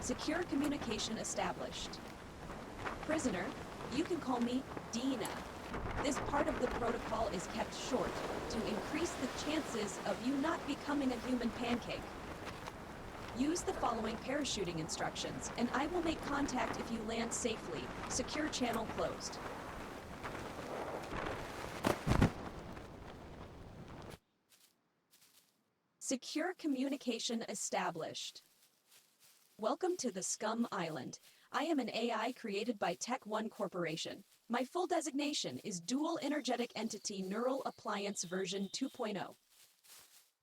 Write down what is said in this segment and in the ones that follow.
Secure communication established. Prisoner, you can call me Deena. This part of the protocol is kept short to increase the chances of you not becoming a human pancake. Use the following parachuting instructions, and I will make contact if you land safely. Secure channel closed. Secure communication established. Welcome to the Scum Island. I am an AI created by Tech One Corporation. My full designation is Dual Energetic Entity Neural Appliance version 2.0.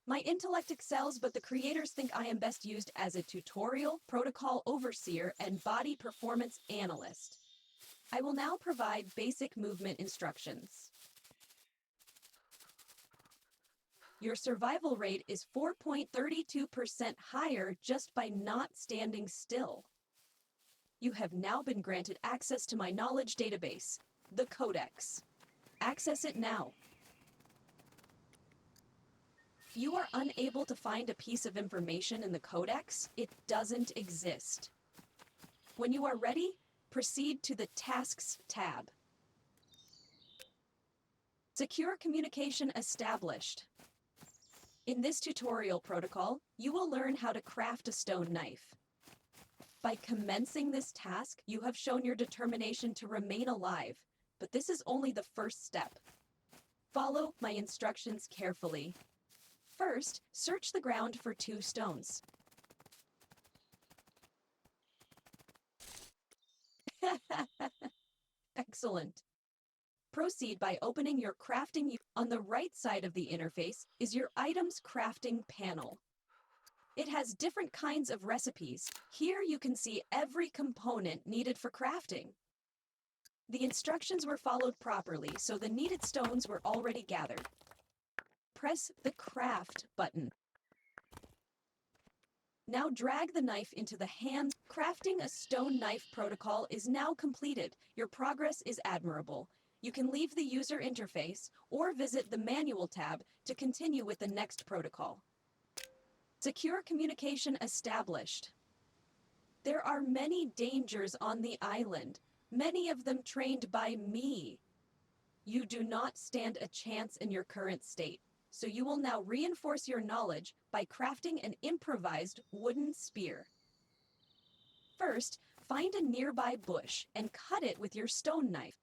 My intellect excels, but the creators think I am best used as a tutorial, protocol overseer, and body performance analyst. I will now provide basic movement instructions. Your survival rate is 4.32% higher just by not standing still. You have now been granted access to my knowledge database, the Codex. Access it now. If you are unable to find a piece of information in the Codex, it doesn't exist. When you are ready, proceed to the Tasks tab. Secure communication established. In this tutorial protocol, you will learn how to craft a stone knife. By commencing this task, you have shown your determination to remain alive, but this is only the first step. Follow my instructions carefully. First, search the ground for 2 stones. Excellent. Proceed by opening your crafting. On the right side of the interface is your items crafting panel. It has different kinds of recipes. Here you can see every component needed for crafting. The instructions were followed properly, so the needed stones were already gathered. Press the Craft button. Now drag the knife into the hands. Crafting a stone knife protocol is now completed. Your progress is admirable. You can leave the user interface or visit the Manual tab to continue with the next protocol. Secure communication established. There are many dangers on the island, many of them trained by me. You do not stand a chance in your current state, so you will now reinforce your knowledge by crafting an improvised wooden spear. First, find a nearby bush and cut it with your stone knife.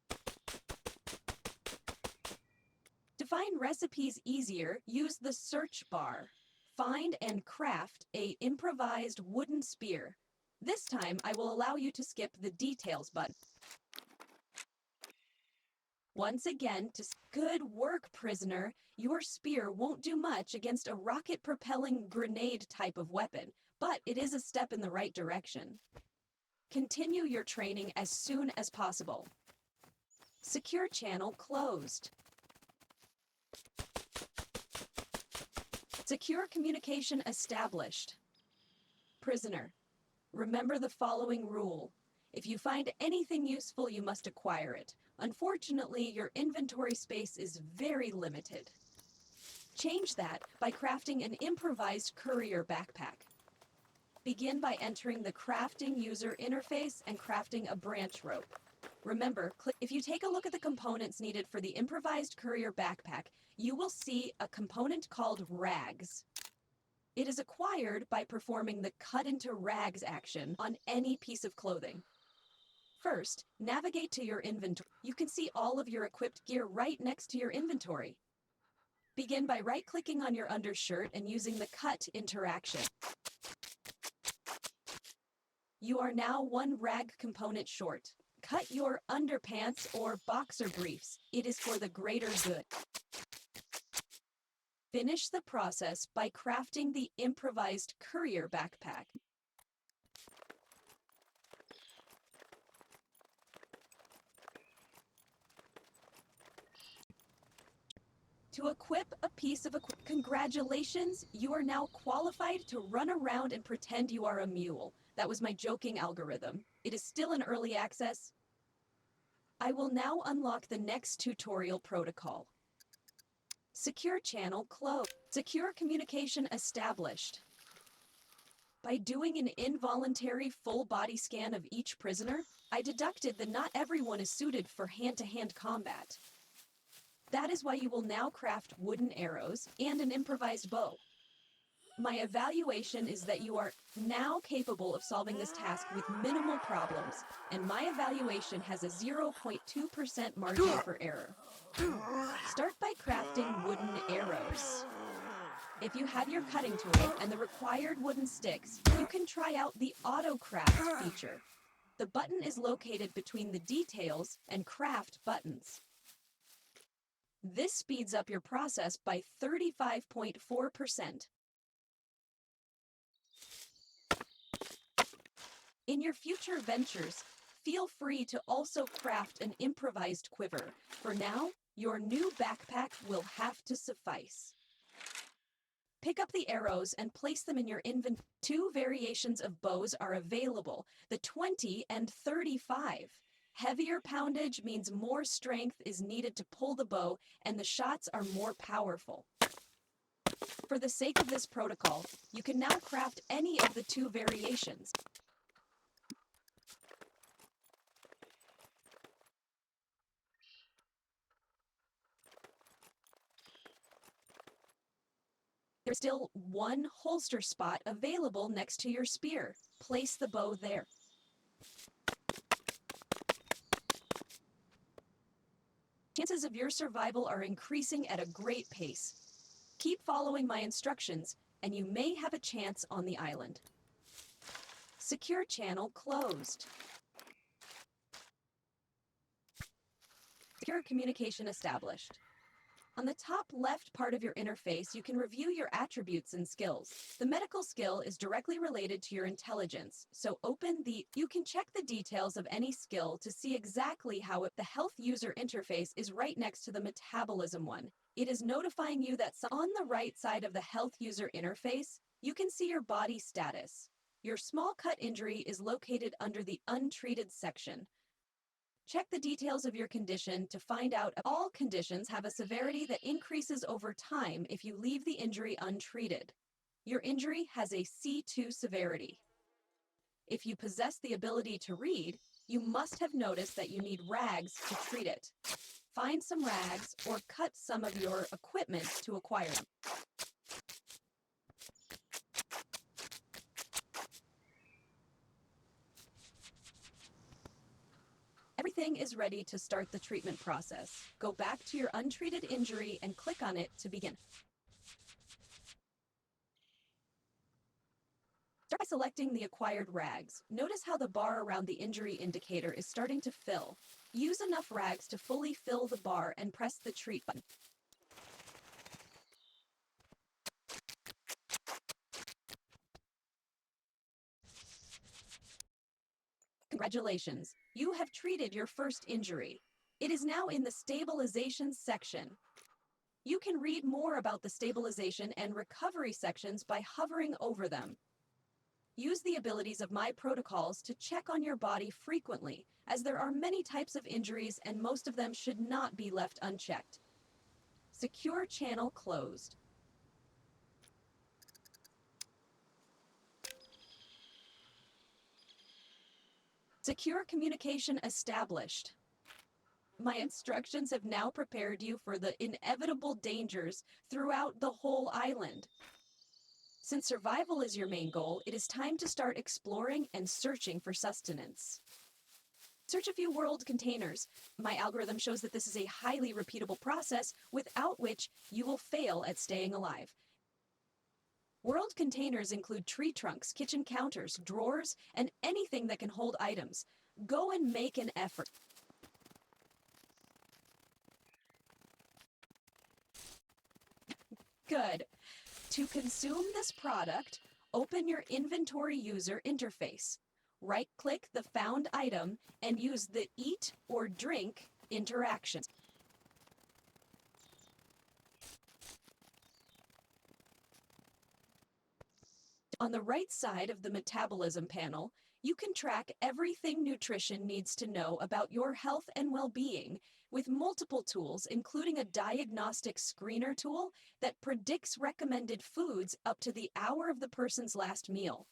To find recipes easier, use the search bar. Find and craft an improvised wooden spear. This time, I will allow you to skip the details button. Once again, good work, prisoner. Your spear won't do much against a rocket-propelling grenade type of weapon, but it is a step in the right direction. Continue your training as soon as possible. Secure channel closed. Secure communication established. Prisoner, remember the following rule. If you find anything useful, you must acquire it. Unfortunately, your inventory space is very limited. Change that by crafting an improvised courier backpack. Begin by entering the crafting user interface and crafting a branch rope. Remember, if you take a look at the components needed for the improvised courier backpack, you will see a component called rags. It is acquired by performing the cut into rags action on any piece of clothing. First, navigate to your inventory. You can see all of your equipped gear right next to your inventory. Begin by right-clicking on your undershirt and using the cut interaction. You are now 1 rag component short. Cut your underpants or boxer briefs. It is for the greater good. Finish the process by crafting the improvised courier backpack. To equip a piece of equipment, congratulations, you are now qualified to run around and pretend you are a mule. That was my joking algorithm. It is still in early access. I will now unlock the next tutorial protocol. Secure channel closed. Secure communication established. By doing an involuntary full body scan of each prisoner, I deducted that not everyone is suited for hand-to-hand combat. That is why you will now craft wooden arrows and an improvised bow. My evaluation is that you are now capable of solving this task with minimal problems, and my evaluation has a 0.2% margin for error. Start by crafting wooden arrows. If you have your cutting tool and the required wooden sticks, you can try out the auto craft feature. The button is located between the details and craft buttons. This speeds up your process by 35.4%. In your future ventures, feel free to also craft an improvised quiver. For now, your new backpack will have to suffice. Pick up the arrows and place them in your inventory. 2 variations of bows are available, the 20 and 35. Heavier poundage means more strength is needed to pull the bow, and the shots are more powerful. For the sake of this protocol, you can now craft any of the 2 variations. There's still 1 holster spot available next to your spear. Place the bow there. Chances of your survival are increasing at a great pace. Keep following my instructions, and you may have a chance on the island. Secure channel closed. Secure communication established. On the top left part of your interface, you can review your attributes and skills. The medical skill is directly related to your intelligence, so you can check the details of any skill to see exactly how the health user interface is right next to the metabolism one. It is notifying you that on the right side of the health user interface, you can see your body status. Your small cut injury is located under the untreated section. Check the details of your condition to find out if all conditions have a severity that increases over time if you leave the injury untreated. Your injury has a C2 severity. If you possess the ability to read, you must have noticed that you need rags to treat it. Find some rags or cut some of your equipment to acquire them. Everything is ready to start the treatment process. Go back to your untreated injury and click on it to begin. Start by selecting the acquired rags. Notice how the bar around the injury indicator is starting to fill. Use enough rags to fully fill the bar and press the treat button. Congratulations, you have treated your first injury. It is now in the stabilization section. You can read more about the stabilization and recovery sections by hovering over them. Use the abilities of my protocols to check on your body frequently, as there are many types of injuries and most of them should not be left unchecked. Secure channel closed. Secure communication established. My instructions have now prepared you for the inevitable dangers throughout the whole island. Since survival is your main goal, it is time to start exploring and searching for sustenance. Search a few world containers. My algorithm shows that this is a highly repeatable process without which you will fail at staying alive. World containers include tree trunks, kitchen counters, drawers, and anything that can hold items. Go and make an effort. Good. To consume this product, open your inventory user interface. Right-click the found item and use the Eat or Drink interactions. On the right side of the metabolism panel, you can track everything nutrition needs to know about your health and well-being with multiple tools, including a diagnostic screener tool that predicts recommended foods up to the hour of the person's last meal.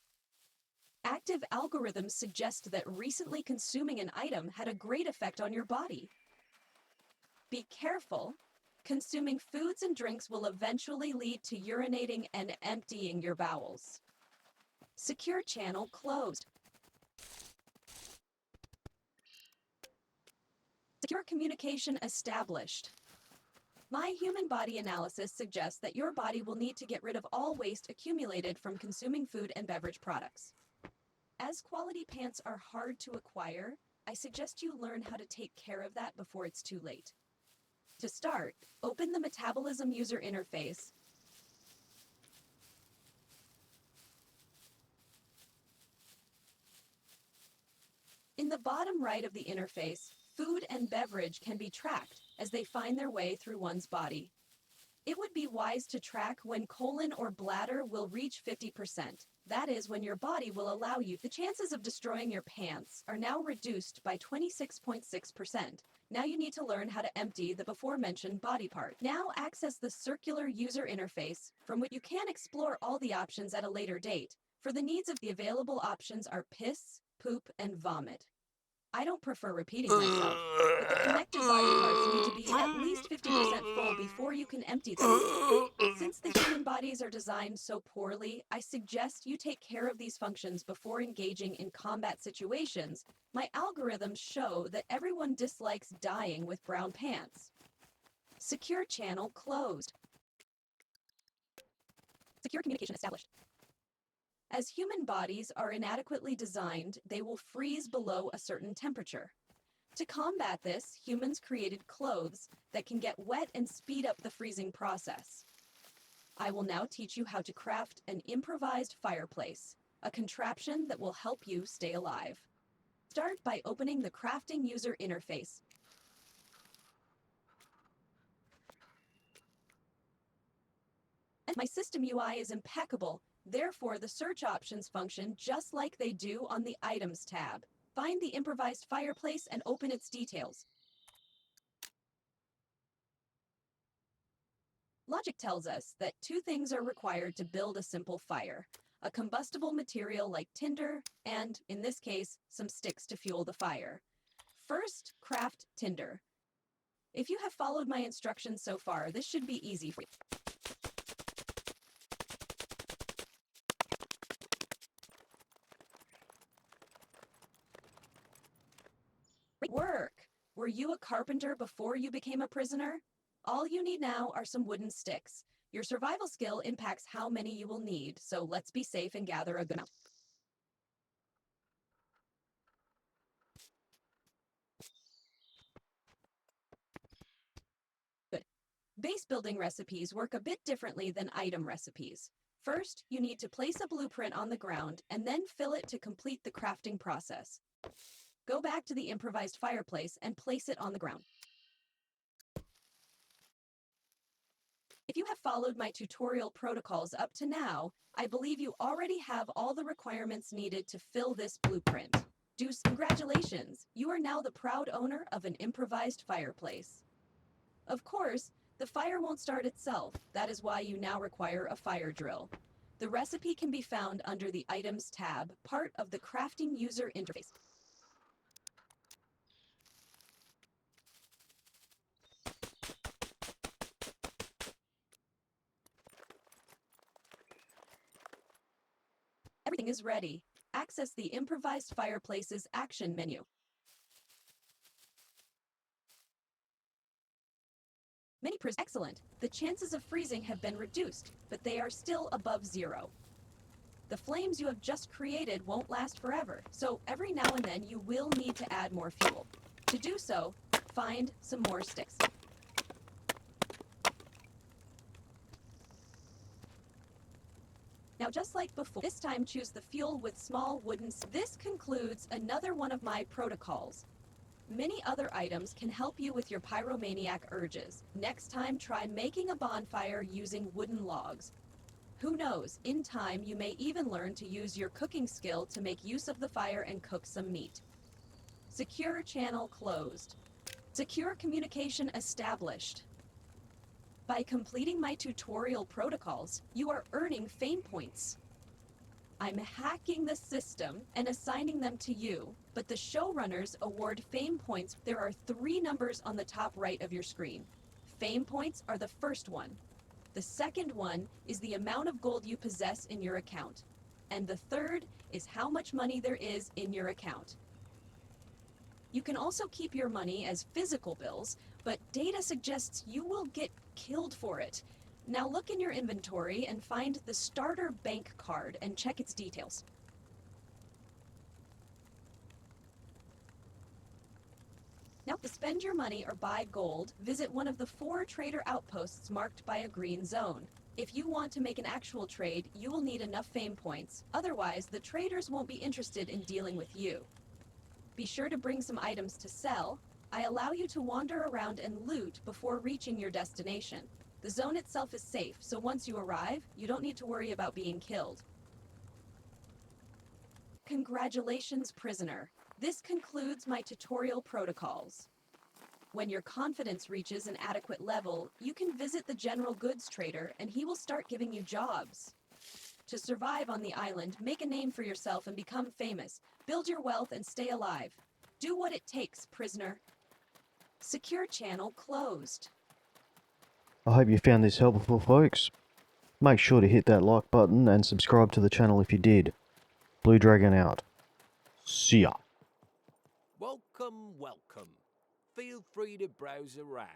Active algorithms suggest that recently consuming an item had a great effect on your body. Be careful. Consuming foods and drinks will eventually lead to urinating and emptying your bowels. Secure channel closed. Secure communication established. My human body analysis suggests that your body will need to get rid of all waste accumulated from consuming food and beverage products. As quality pants are hard to acquire, I suggest you learn how to take care of that before it's too late. To start, open the Metabolism user interface. In the bottom right of the interface, food and beverage can be tracked as they find their way through one's body. It would be wise to track when colon or bladder will reach 50%. That is when your body will allow you. The chances of destroying your pants are now reduced by 26.6%. Now you need to learn how to empty the before-mentioned body part. Now access the circular user interface, from which you can explore all the options at a later date. For the needs of the available options are piss, poop, and vomit. I don't prefer repeating myself, but the connected body parts need to be at least 50% full before you can empty them. Since the human bodies are designed so poorly, I suggest you take care of these functions before engaging in combat situations. My algorithms show that everyone dislikes dying with brown pants. Secure channel closed. Secure communication established. As human bodies are inadequately designed, they will freeze below a certain temperature. To combat this, humans created clothes that can get wet and speed up the freezing process. I will now teach you how to craft an improvised fireplace, a contraption that will help you stay alive. Start by opening the crafting user interface. And my system UI is impeccable. Therefore, the search options function just like they do on the Items tab. Find the improvised fireplace and open its details. Logic tells us that two things are required to build a simple fire: a combustible material like tinder, and, in this case, some sticks to fuel the fire. First, craft tinder. If you have followed my instructions so far, this should be easy for you. Great work! Were you a carpenter before you became a prisoner? All you need now are some wooden sticks. Your survival skill impacts how many you will need, so let's be safe and gather a good amount. Good. Base building recipes work a bit differently than item recipes. First, you need to place a blueprint on the ground and then fill it to complete the crafting process. Go back to the improvised fireplace and place it on the ground. If you have followed my tutorial protocols up to now, I believe you already have all the requirements needed to fill this blueprint. Congratulations! You are now the proud owner of an improvised fireplace. Of course, the fire won't start itself. That is why you now require a fire drill. The recipe can be found under the Items tab, part of the Crafting user interface. Everything is ready. Access the improvised fireplace's action menu. Excellent. The chances of freezing have been reduced, but they are still above 0. The flames you have just created won't last forever, so every now and then you will need to add more fuel. To do so, find some more sticks. Now, just like before, this time choose the fuel with small wooden. This concludes another one of my protocols. Many other items can help you with your pyromaniac urges. Next time, try making a bonfire using wooden logs. Who knows, in time you may even learn to use your cooking skill to make use of the fire and cook some meat. Secure channel closed. Secure communication established. By completing my tutorial protocols, you are earning fame points. I'm hacking the system and assigning them to you, but the showrunners award fame points. There are 3 numbers on the top right of your screen. Fame points are the first one. The second one is the amount of gold you possess in your account. And the third is how much money there is in your account. You can also keep your money as physical bills, but data suggests you will get killed for it. Now look in your inventory and find the starter bank card and check its details. Now, to spend your money or buy gold, visit one of the 4 trader outposts marked by a green zone. If you want to make an actual trade, you will need enough fame points. Otherwise, the traders won't be interested in dealing with you. Be sure to bring some items to sell. I allow you to wander around and loot before reaching your destination. The zone itself is safe, so once you arrive, you don't need to worry about being killed. Congratulations, prisoner. This concludes my tutorial protocols. When your confidence reaches an adequate level, you can visit the general goods trader and he will start giving you jobs. To survive on the island, make a name for yourself and become famous. Build your wealth and stay alive. Do what it takes, prisoner. Secure channel closed. I hope you found this helpful, folks. Make sure to hit that like button and subscribe to the channel if you did. BluDragon out. See ya. Welcome, welcome. Feel free to browse around.